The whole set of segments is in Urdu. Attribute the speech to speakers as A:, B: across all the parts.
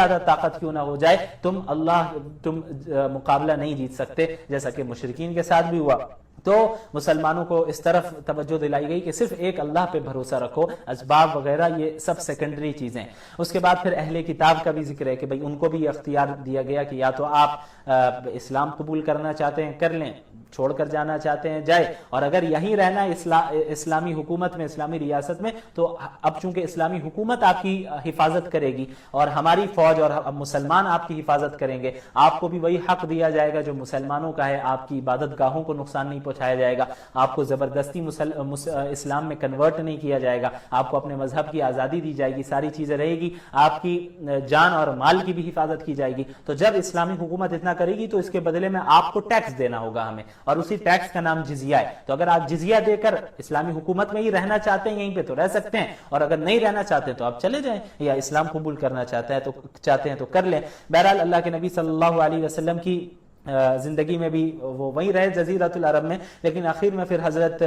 A: زیادہ طاقت کیوں نہ ہو جائے تم مقابلہ نہیں جیت سکتے، جیسا کہ مشرکین کے ساتھ بھی ہوا۔ تو مسلمانوں کو اس طرف توجہ دلائی گئی کہ صرف ایک اللہ پہ بھروسہ رکھو، اسباب وغیرہ یہ سب سیکنڈری چیزیں۔ اس کے بعد پھر اہل کتاب کا بھی ذکر ہے کہ بھئی ان کو بھی اختیار دیا گیا کہ یا تو آپ اسلام قبول کرنا چاہتے ہیں کر لیں، چھوڑ کر جانا چاہتے ہیں جائے، اور اگر یہیں رہنا اسلامی حکومت میں، اسلامی ریاست میں، تو اب چونکہ اسلامی حکومت آپ کی حفاظت کرے گی اور ہماری فوج اور مسلمان آپ کی حفاظت کریں گے، آپ کو بھی وہی حق دیا جائے گا جو مسلمانوں کا ہے، آپ کی عبادت گاہوں کو نقصان نہیں پہنچایا جائے گا، آپ کو زبردستی اسلام میں کنورٹ نہیں کیا جائے گا، آپ کو اپنے مذہب کی آزادی دی جائے گی، ساری چیزیں رہے گی، آپ کی جان اور مال کی بھی حفاظت کی جائے گی۔ تو جب اسلامی حکومت اتنا کرے گی تو اس کے بدلے میں آپ کو ٹیکس دینا ہوگا ہمیں، اور اسی ٹیکس کا نام جزیہ ہے۔ تو اگر آپ جزیہ دے کر اسلامی حکومت میں ہی رہنا چاہتے ہیں یہیں پہ تو رہ سکتے ہیں، اور اگر نہیں رہنا چاہتے تو آپ چلے جائیں، یا اسلام قبول کرنا چاہتے ہیں تو کر لیں۔ بہرحال اللہ کے نبی صلی اللہ علیہ وسلم کی زندگی میں بھی وہ وہیں رہے جزیرۃ العرب میں، لیکن آخر میں پھر حضرت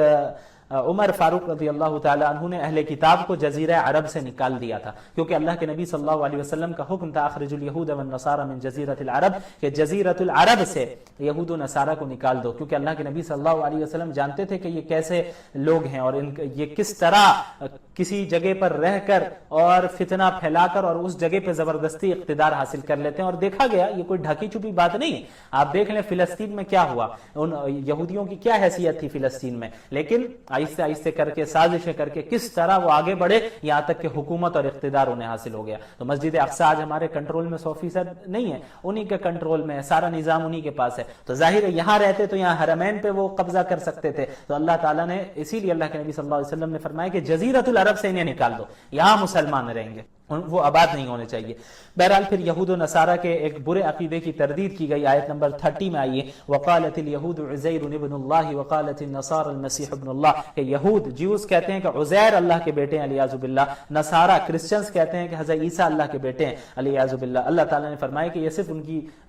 A: عمر فاروق رضی اللہ تعالی عنہ نے اہل کتاب کو جزیرہ عرب سے نکال دیا تھا، کیونکہ اللہ کے نبی صلی اللہ علیہ وسلم کا حکم تھا اخرج الیہود والنصارى من جزیرۃ العرب، کہ جزیرۃ العرب سے یہود و نصارہ کو نکال دو، کیونکہ اللہ کے نبی صلی اللہ علیہ وسلم جانتے تھے کہ یہ کیسے لوگ ہیں اور یہ کس طرح کسی جگہ پر رہ کر اور فتنہ پھیلا کر اور اس جگہ پہ زبردستی اقتدار حاصل کر لیتے ہیں، اور دیکھا گیا یہ کوئی ڈھکی چھپی بات نہیں ہے۔ آپ دیکھ لیں فلسطین میں کیا ہوا، ان یہودیوں کی کیا حیثیت تھی فلسطین میں، لیکن آہستہ آہستہ کر کے سازشیں کر کے کس طرح وہ آگے بڑھے، یہاں تک کہ حکومت اور اقتدار انہیں حاصل ہو گیا۔ تو مسجد اقصی آج ہمارے کنٹرول میں 100% نہیں ہے، انہی کے کنٹرول میں ہے، سارا نظام انہی کے پاس ہے۔ تو ظاہر ہے یہاں رہتے تو یہاں حرمین پہ وہ قبضہ کر سکتے تھے، تو اللہ تعالیٰ نے اسی لیے اللہ کے نبی صلی اللہ علیہ وسلم نے فرمایا کہ جزیرۃ العرب سے انہیں نکال دو، یہاں مسلمان رہیں گے، وہ آباد نہیں ہونے چاہیے۔ بہرحال پھر یہود و نصارہ کے ایک برے عقیدے کی تردید کی گئی، آیت نمبر 30 میں آئیے وقالت الیہود عزیر ابن اللہ وقالت النصارى المسیح ابن اللہ، کہ یہود جیوز کہتے ہیں کہ عزیر اللہ کے بیٹے ہیں علیہ باللہ، نصارہ کرسچنز کہتے ہیں کہ حضرت عیسیٰ اللہ کے بیٹے ہیں علیہ باللہ۔ اللہ تعالیٰ نے فرمایا کہ یہ صرف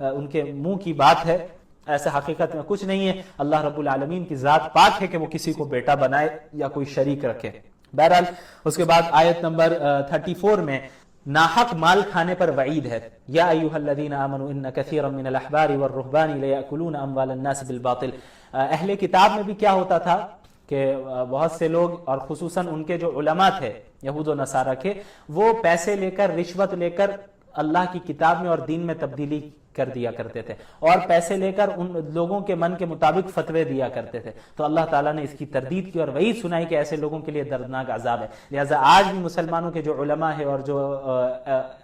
A: ان کے منہ کی بات ہے، ایسا حقیقت میں کچھ نہیں ہے۔ اللہ رب العالمین کی ذات پاک ہے کہ وہ کسی کو بیٹا بنائے یا کوئی شریک رکھے۔ بہرحال اس کے بعد آیت نمبر 34 میں ناحق مال کھانے پر وعید ہے، یا ایھا الذین آمنوا ان کثیرا من الاحبار والرہبان لیأکلون اموال الناس بالباطل۔ اہل کتاب میں بھی کیا ہوتا تھا کہ بہت سے لوگ اور خصوصاً ان کے جو علماء تھے یہود و نصارہ کے، وہ پیسے لے کر رشوت لے کر اللہ کی کتاب میں اور دین میں تبدیلی کر دیا کرتے تھے، اور پیسے لے کر ان لوگوں کے من کے مطابق فتوے دیا کرتے تھے۔ تو اللہ تعالیٰ نے اس کی تردید کی اور وعید سنائی کہ ایسے لوگوں کے لیے دردناک عذاب ہے۔ لہٰذا آج بھی مسلمانوں کے جو علماء ہیں اور جو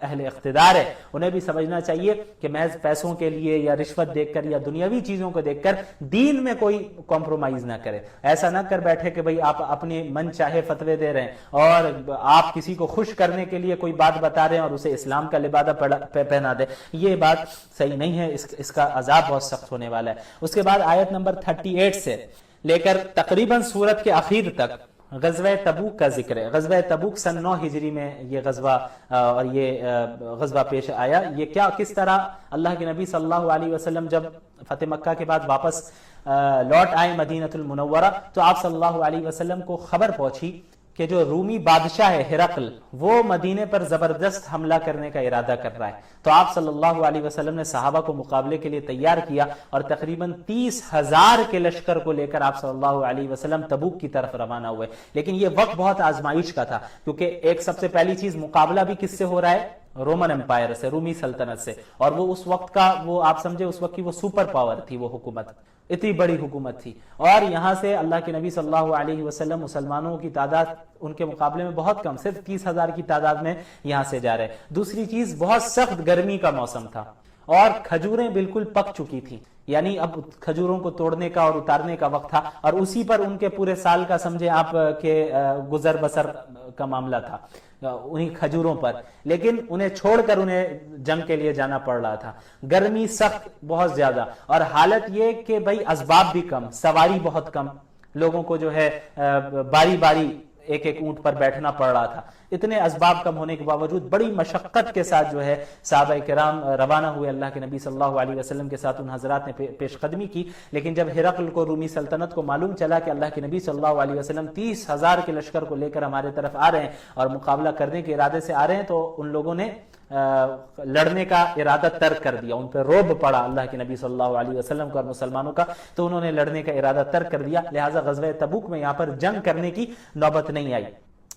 A: اہل اقتدار ہے انہیں بھی سمجھنا چاہیے کہ محض پیسوں کے لیے یا رشوت دیکھ کر یا دنیاوی چیزوں کو دیکھ کر دین میں کوئی کمپرومائز نہ کرے۔ ایسا نہ کر بیٹھے کہ بھئی آپ اپنے من چاہے فتوے دے رہے ہیں اور آپ کسی کو خوش کرنے کے لیے کوئی بات بتا رہے ہیں اور اسے اسلام کا لبادہ پہنا دے، یہ بات صحیح نہیں ہے، اس کا عذاب بہت سخت ہونے والا ہے۔ اس کے بعد آیت نمبر 38 سے لے کر تقریباً سورت کے آخر تک غزوہ تبوک کا ذکر ہے۔ غزوہ تبوک سن 9 ہجری میں یہ غزوہ اور یہ غزوہ پیش آیا۔ یہ کس طرح اللہ کے نبی صلی اللہ علیہ وسلم جب فتح مکہ کے بعد واپس لوٹ آئے مدینہ المنورہ، تو آپ صلی اللہ علیہ وسلم کو خبر پہنچی کہ جو رومی بادشاہ ہے ہرقل، وہ مدینے پر زبردست حملہ کرنے کا ارادہ کر رہا ہے۔ تو آپ صلی اللہ علیہ وسلم نے صحابہ کو مقابلے کے لیے تیار کیا اور تقریباً 30,000 کے لشکر کو لے کر آپ صلی اللہ علیہ وسلم تبوک کی طرف روانہ ہوئے۔ لیکن یہ وقت بہت آزمائش کا تھا، کیونکہ ایک سب سے پہلی چیز مقابلہ بھی کس سے ہو رہا ہے؟ رومن امپائر سے، رومی سلطنت سے، اور وہ اس وقت کا وہ آپ سمجھے اس وقت کی وہ سپر پاور تھی، وہ حکومت اتنی بڑی حکومت تھی، اور یہاں سے اللہ کے نبی صلی اللہ علیہ وسلم مسلمانوں کی تعداد ان کے مقابلے میں بہت کم، صرف 30,000 کی تعداد میں یہاں سے جا رہے۔ دوسری چیز بہت سخت گرمی کا موسم تھا اور کھجوریں بالکل پک چکی تھی، یعنی اب کھجوروں کو توڑنے کا اور اتارنے کا وقت تھا، اور اسی پر ان کے پورے سال کا سمجھے آپ کے گزر بسر کا معاملہ تھا انہی کھجوروں پر، لیکن انہیں چھوڑ کر انہیں جنگ کے لیے جانا پڑ رہا تھا۔ گرمی سخت بہت زیادہ، اور حالت یہ کہ بھئی اسباب بھی کم، سواری بہت کم، لوگوں کو جو ہے باری باری ایک ایک اونٹ پر بیٹھنا پڑ رہا تھا۔ اتنے اسباب کم ہونے کے باوجود بڑی مشقت کے ساتھ جو ہے صحابہ کرام روانہ ہوئے اللہ کے نبی صلی اللہ علیہ وسلم کے ساتھ، ان حضرات نے پیش قدمی کی۔ لیکن جب ہرقل کو، رومی سلطنت کو معلوم چلا کہ اللہ کے نبی صلی اللہ علیہ وسلم 30,000 کے لشکر کو لے کر ہمارے طرف آ رہے ہیں اور مقابلہ کرنے کے ارادے سے آ رہے ہیں، تو ان لوگوں نے لڑنے کا ارادہ ترک کر دیا، ان پہ رعب پڑا اللہ کے نبی صلی اللہ علیہ وسلم کو اور مسلمانوں کا، تو انہوں نے لڑنے کا ارادہ ترک کر دیا، لہٰذا غزوہ تبوک میں یہاں پر جنگ کرنے کی نوبت نہیں آئی۔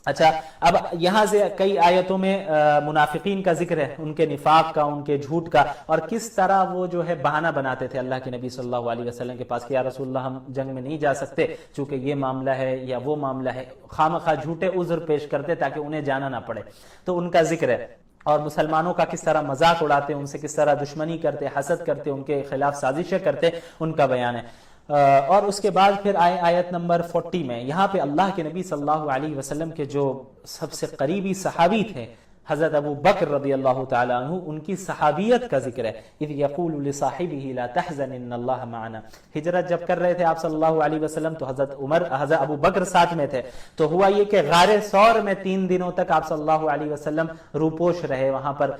A: اچھا، اب یہاں سے کئی آیتوں میں منافقین کا ذکر ہے، ان کے نفاق کا، ان کے جھوٹ کا، اور کس طرح وہ جو ہے بہانہ بناتے تھے اللہ کے نبی صلی اللہ علیہ وسلم کے پاس کہ یا رسول اللہ ہم جنگ میں نہیں جا سکتے چونکہ یہ معاملہ ہے یا وہ معاملہ ہے، خامخواہ جھوٹے عذر پیش کرتے تاکہ انہیں جانا نہ پڑے، تو ان کا ذکر ہے، اور مسلمانوں کا کس طرح مذاق اڑاتے، ان سے کس طرح دشمنی کرتے، حسد کرتے، ان کے خلاف سازشیں کرتے، ان کا بیان ہے۔ اور اس کے بعد پھر آئے آیت نمبر 40 میں، یہاں پہ اللہ کے نبی صلی اللہ علیہ وسلم کے جو سب سے قریبی صحابی تھے حضرت ابو بکر رضی اللہ تعالی عنہ، ان کی صحابیت کا ذکر ہے۔ اذ یقول لصاحبہ لا تحزن ان اللہ معنا، ہجرت جب کر رہے تھے آپ صلی اللہ علیہ وسلم تو حضرت ابو بکر ساتھ میں تھے، تو ہوا یہ کہ غار ثور میں 3 دنوں تک آپ صلی اللہ علیہ وسلم روپوش رہے، وہاں پر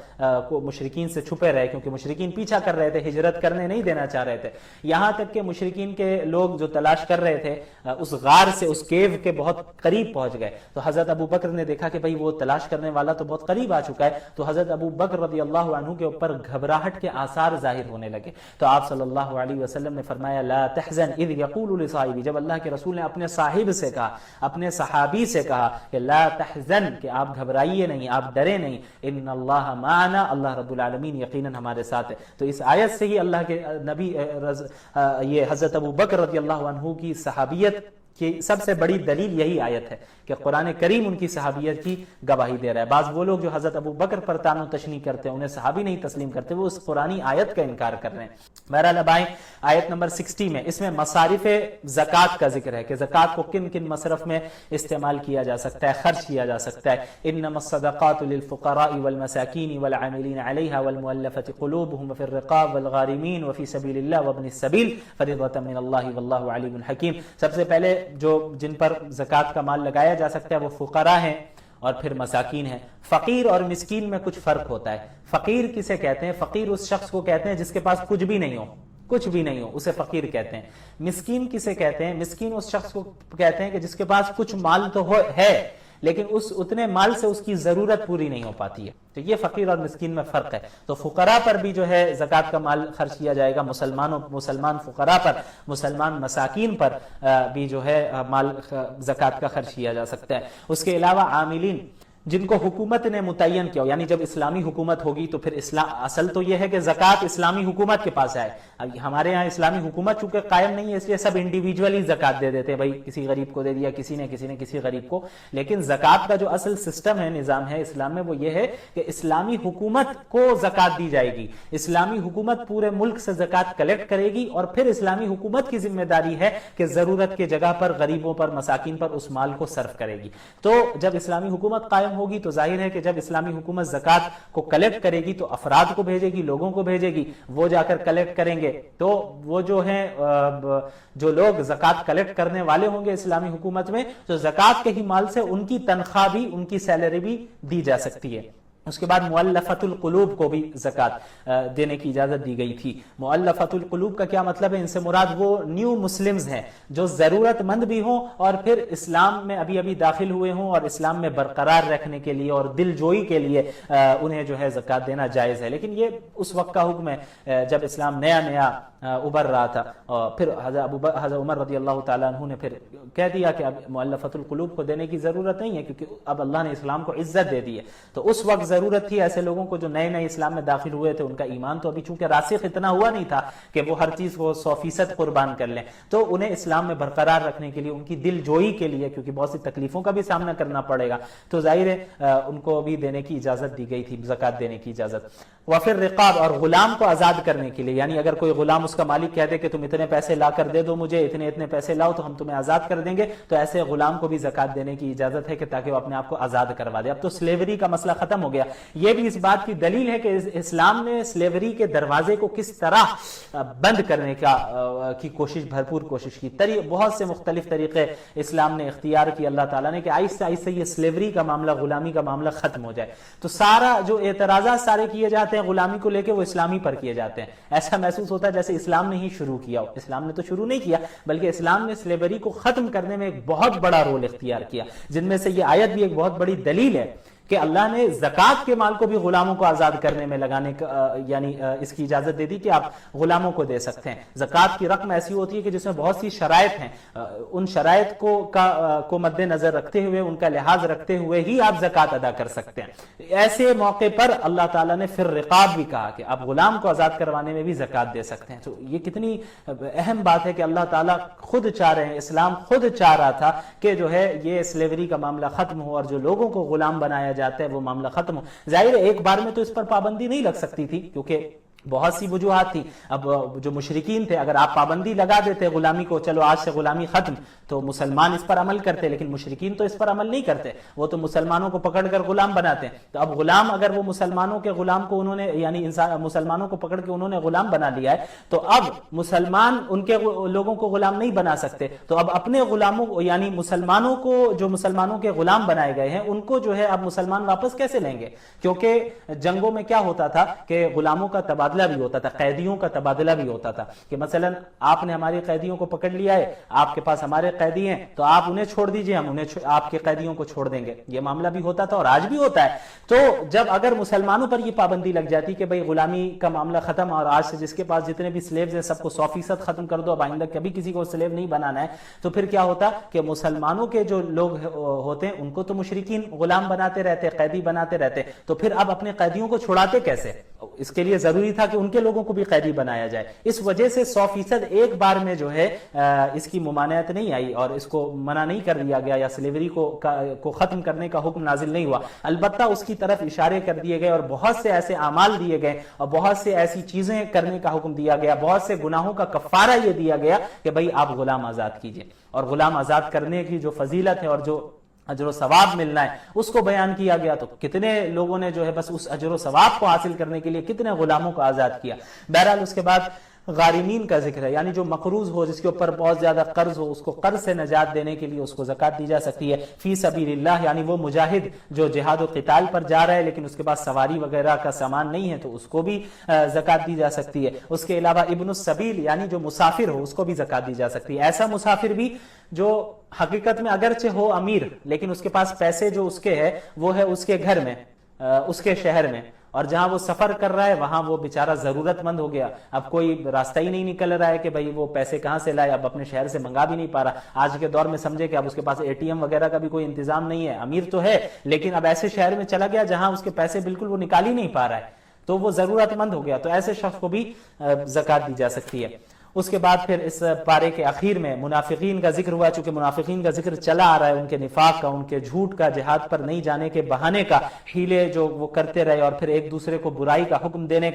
A: مشرکین سے چھپے رہے، کیونکہ مشرکین پیچھا کر رہے تھے، ہجرت کرنے نہیں دینا چاہ رہے تھے، یہاں تک کہ مشرکین کے لوگ جو تلاش کر رہے تھے اس غار سے، اس کیو کے بہت قریب پہنچ گئے، تو حضرت ابو بکر نے دیکھا کہ بھئی وہ تلاش کرنے والا تو بہت قریب آ چکا ہے، تو حضرت ابو بکر رضی اللہ عنہ کے اوپر گھبراہٹ کے آثار ظاہر ہونے لگے، تو آپ صلی اللہ علیہ وسلم نے فرمایا لا تحزن اذ یقول لصاحبہ، جب اللہ کے رسول نے اپنے صاحب سے کہا، اپنے صحابی سے کہا کہ لا تحزن، کہ آپ گھبرائیے نہیں، آپ ڈرے نہیں، ان اللہ معنا، اللہ رب العالمین یقیناً ہمارے ساتھ ہے۔ تو اس آیت سے ہی اللہ کے نبی یہ حضرت ابو بکر رضی اللہ عنہ کی صحابیت کہ سب سے بڑی دلیل یہی آیت ہے کہ قرآن کریم ان کی صحابیت کی گواہی دے رہا ہے۔ بعض وہ لوگ جو حضرت ابو بکر پر طعن و تشنیع کرتے ہیں، انہیں صحابی نہیں تسلیم کرتے، وہ اس قرآنی آیت کا انکار کر رہے ہیں۔ بہرحال اب آئیں آیت نمبر 60 میں، اس میں مصارف زکوٰۃ کا ذکر ہے کہ زکوٰۃ کو کن کن مصرف میں استعمال کیا جا سکتا ہے، خرچ کیا جا سکتا ہے۔ انما الصدقات للفقراء والمساکین والعاملین علیہا والمؤلفۃ قلوبهم وفی الرقاب والغارمین وفی سبیل اللہ وابن السبیل فریضۃ من اللہ واللہ علیم حکیم۔ سب سے پہلے جو جن پر زکوٰۃ کا مال لگایا جا سکتا ہے وہ فقراء ہیں اور پھر مساکین ہیں۔ فقیر اور مسکین میں کچھ فرق ہوتا ہے۔ فقیر کسے کہتے ہیں؟ فقیر اس شخص کو کہتے ہیں جس کے پاس کچھ بھی نہیں ہو، کچھ بھی نہیں ہو اسے فقیر کہتے ہیں۔ مسکین کسے کہتے ہیں؟ مسکین اس شخص کو کہتے ہیں کہ جس کے پاس کچھ مال تو ہے لیکن اتنے مال سے اس کی ضرورت پوری نہیں ہو پاتی ہے، تو یہ فقیر اور مسکین میں فرق ہے۔ تو فقراء پر بھی جو ہے زکوٰۃ کا مال خرچ کیا جائے گا، مسلمان فقراء پر، مسلمان مساکین پر بھی جو ہے مال زکوٰۃ کا خرچ کیا جا سکتا ہے۔ اس کے علاوہ عاملین جن کو حکومت نے متعین کیا ہو، یعنی جب اسلامی حکومت ہوگی تو پھر اصل تو یہ ہے کہ زکوٰۃ اسلامی حکومت کے پاس آئے۔ اب ہمارے یہاں اسلامی حکومت چونکہ قائم نہیں ہے اس لیے سب انڈیویجولی زکوٰۃ دے دیتے ہیں، بھائی کسی غریب کو دے دیا، کسی نے کسی غریب کو، لیکن زکوٰۃ کا جو اصل سسٹم ہے، نظام ہے اسلام میں، وہ یہ ہے کہ اسلامی حکومت کو زکوٰۃ دی جائے گی، اسلامی حکومت پورے ملک سے زکوٰۃ کلیکٹ کرے گی، اور پھر اسلامی حکومت کی ذمہ داری ہے کہ ضرورت کے جگہ پر غریبوں پر، مساکین پر اس مال کو صرف کرے گی۔ تو جب اسلامی حکومت قائم ہوگی تو ظاہر ہے کہ جب اسلامی حکومت زکوٰۃ کو کلیکٹ کرے گی تو افراد کو بھیجے گی، لوگوں کو بھیجے گی، وہ جا کر کلیکٹ کریں گے، تو وہ جو ہیں جو لوگ زکوٰۃ کلیکٹ کرنے والے ہوں گے اسلامی حکومت میں، تو زکوٰۃ کے ہی مال سے ان کی تنخواہ بھی، ان کی سیلری بھی دی جا سکتی ہے۔ اس کے بعد مؤلفۃ القلوب کو بھی زکوٰۃ دینے کی اجازت دی گئی تھی۔ مؤلفۃ القلوب کا کیا مطلب ہے؟ ان سے مراد وہ نیو مسلمز ہیں جو ضرورت مند بھی ہوں اور پھر اسلام میں ابھی داخل ہوئے ہوں، اور اسلام میں برقرار رکھنے کے لیے اور دل جوئی کے لیے انہیں جو ہے زکوٰۃ دینا جائز ہے، لیکن یہ اس وقت کا حکم ہے جب اسلام نیا ابھر رہا تھا، اور پھر حضرت عمر رضی اللہ تعالیٰ عنہ نے پھر کہہ دیا کہ اب مؤلفۃ القلوب کو دینے کی ضرورت نہیں ہے کیونکہ اب اللہ نے اسلام کو عزت دے دی ہے۔ تو اس وقت ضرورت تھی ایسے لوگوں کو جو نئے اسلام میں داخل ہوئے تھے، ان کا ایمان تو ابھی چونکہ راسخ اتنا ہوا نہیں تھا کہ وہ ہر چیز کو 100% قربان کر لیں، تو انہیں اسلام میں برقرار رکھنے کے لیے، ان کی دل جوئی کے لیے، کیونکہ بہت سی تکلیفوں کا بھی سامنا کرنا پڑے گا، تو ظاہر ہے ان کو بھی دینے کی اجازت دی گئی تھی، زکوٰۃ دینے کی اجازت۔ وفر رقاب، اور غلام کو آزاد کرنے کے لیے، یعنی اگر کوئی غلام اس کا مالک کہہ دے کہ تم اتنے پیسے لا کر دے دو مجھے، اتنے پیسے لاؤ تو ہم تمہیں آزاد کر دیں گے، تو ایسے غلام کو بھی زکوٰۃ دینے کی اجازت ہے کہ تاکہ وہ اپنے آپ کو آزاد کروا دے۔ اب تو سلیوری کا مسئلہ ختم ہو گیا۔ یہ بھی اس بات کی دلیل ہے کہ اسلام نے سلیوری کے دروازے کو کس طرح بند کرنے کی بھرپور کوشش کی۔ بہت سے مختلف طریقے اسلام نے اختیار کی اللہ تعالیٰ نے کہ آہستہ آہستہ یہ سلیوری کا معاملہ، غلامی کا معاملہ ختم ہو جائے۔ تو سارا جو اعتراضات سارے کیے جاتے ہیں غلامی کو لے کے، وہ اسلامی پر کیے جاتے ہیں۔ ایسا محسوس ہوتا ہے جیسے اسلام نے ہی شروع کیا ہو۔ اسلام نے تو شروع نہیں کیا، بلکہ اسلام نے سلیوری کو ختم کرنے میں ایک بہت بڑا رول اختیار کیا، جن میں سے یہ آیت بھی ایک بہت بڑی دلیل ہے کہ اللہ نے زکوٰۃ کے مال کو بھی غلاموں کو آزاد کرنے میں لگانے کا یعنی اس کی اجازت دے دی کہ آپ غلاموں کو دے سکتے ہیں. زکوٰۃ کی رقم ایسی ہوتی ہے کہ جس میں بہت سی شرائط ہیں, ان شرائط کو مد نظر رکھتے ہوئے, ان کا لحاظ رکھتے ہوئے ہی آپ زکوٰۃ ادا کر سکتے ہیں. ایسے موقع پر اللہ تعالیٰ نے پھر رقاب بھی کہا کہ آپ غلام کو آزاد کروانے میں بھی زکوٰۃ دے سکتے ہیں. تو یہ کتنی اہم بات ہے کہ اللہ تعالیٰ خود چاہ رہے ہیں, اسلام خود چاہ رہا تھا کہ جو ہے یہ سلیوری کا معاملہ ختم ہو اور جو لوگوں کو غلام بنایا جاتا ہے وہ معاملہ ختم ہو. ظاہر ہے ایک بار میں تو اس پر پابندی نہیں لگ سکتی تھی کیونکہ بہت سی وجوہات تھی. اب جو مشرکین تھے, اگر آپ پابندی لگا دیتے غلامی کو, چلو آج سے غلامی ختم, تو مسلمان اس پر عمل کرتے, لیکن مشرکین تو اس پر عمل نہیں کرتے, وہ تو مسلمانوں کو پکڑ کر غلام بناتے ہیں. تو اب غلام اگر وہ مسلمانوں کے غلام کو انہوں نے یعنی مسلمانوں کو پکڑ کے انہوں نے غلام بنا لیا ہے, تو اب مسلمان ان کے لوگوں کو غلام نہیں بنا سکتے. تو اب اپنے غلاموں کو یعنی مسلمانوں کو, جو مسلمانوں کے غلام بنائے گئے ہیں, ان کو جو ہے اب مسلمان واپس کیسے لیں گے؟ کیونکہ جنگوں میں کیا ہوتا تھا کہ غلاموں کا تبادلہ بھی ہوتا تھا, قیدیوں کا تبادلہ بھی ہوتا تھا کہ مثلا آپ نے ہماری قیدیوں کو پکڑ لیا ہے, آپ کے پاس ہمارے قیدی ہیں, تو آپ انہیں چھوڑ دیجئے, ہم آپ کے قیدیوں کو چھوڑ دیں گے. یہ معاملہ بھی ہوتا تھا اور آج بھی ہوتا ہے. تو جب اگر مسلمانوں پر یہ پابندی لگ جاتی کہ بھئی غلامی کا معاملہ ختم, اور آج سے جس کے پاس جتنے بھی سلیوز ہیں سب کو 100% ختم کر دو, اب آئندہ کبھی کسی کو سلیو نہیں بنانا ہے, تو پھر کیا ہوتا کہ مسلمانوں کے جو لوگ ہوتے ہیں ان کو تو مشرکین غلام بناتے رہتے, قیدی بناتے رہتے, تو پھر اب اپنے قیدیوں کو چھڑاتے کیسے؟ اس کے لیے ضروری تھا کہ ان کے لوگوں کو بھی قیدی بنایا جائے. اس وجہ سے 100% ایک بار میں جو ہے اس کی ممانعت نہیں آئی اور اس کو منع نہیں کر دیا گیا, یا سلیوری کو ختم کرنے کا حکم نازل نہیں ہوا. البتہ اس کی طرف اشارے کر دیے گئے اور بہت سے ایسے اعمال دیے گئے اور بہت سے ایسی چیزیں کرنے کا حکم دیا گیا, بہت سے گناہوں کا کفارہ یہ دیا گیا کہ بھئی آپ غلام آزاد کیجئے. اور غلام آزاد کرنے کی جو فضیلت ہے اور جو اجر و ثواب ملنا ہے اس کو بیان کیا گیا. تو کتنے لوگوں نے جو ہے بس اس اجر و ثواب کو حاصل کرنے کے لیے کتنے غلاموں کو آزاد کیا. بہرحال اس کے بعد غارمین کا ذکر ہے, یعنی جو مقروض ہو, جس کے اوپر بہت زیادہ قرض ہو, اس کو قرض سے نجات دینے کے لیے اس کو زکوٰۃ دی جا سکتی ہے. فی سبیل اللہ یعنی وہ مجاہد جو جہاد و قتال پر جا رہا ہے لیکن اس کے پاس سواری وغیرہ کا سامان نہیں ہے, تو اس کو بھی زکوٰۃ دی جا سکتی ہے. اس کے علاوہ ابن السبیل یعنی جو مسافر ہو, اس کو بھی زکوٰۃ دی جا سکتی ہے. ایسا مسافر بھی جو حقیقت میں اگرچہ ہو امیر, لیکن اس کے پاس پیسے جو اس کے ہے وہ ہے اس کے گھر میں, اس کے شہر میں, اور جہاں وہ سفر کر رہا ہے وہاں وہ بیچارہ ضرورت مند ہو گیا. اب کوئی راستہ ہی نہیں نکل رہا ہے کہ بھئی وہ پیسے کہاں سے لائے, اب اپنے شہر سے منگا بھی نہیں پا رہا. آج کے دور میں سمجھے کہ اب اس کے پاس ATM وغیرہ کا بھی کوئی انتظام نہیں ہے, امیر تو ہے لیکن اب ایسے شہر میں چلا گیا جہاں اس کے پیسے بالکل وہ نکال ہی نہیں پا رہا ہے, تو وہ ضرورت مند ہو گیا. تو ایسے شخص کو بھی زکوٰۃ دی جا سکتی ہے. اس کے بعد پھر اس پارے کے اخیر میں منافقین کا ذکر ہوا. چونکہ منافقین کا ذکر چلا آ رہا ہے, ان کے نفاق کا, ان کے جھوٹ کا, جہاد پر نہیں جانے کے بہانے کا, ہیلے جو وہ کرتے رہے اور پھر ایک دوسرے کو برائی کا حکم دینے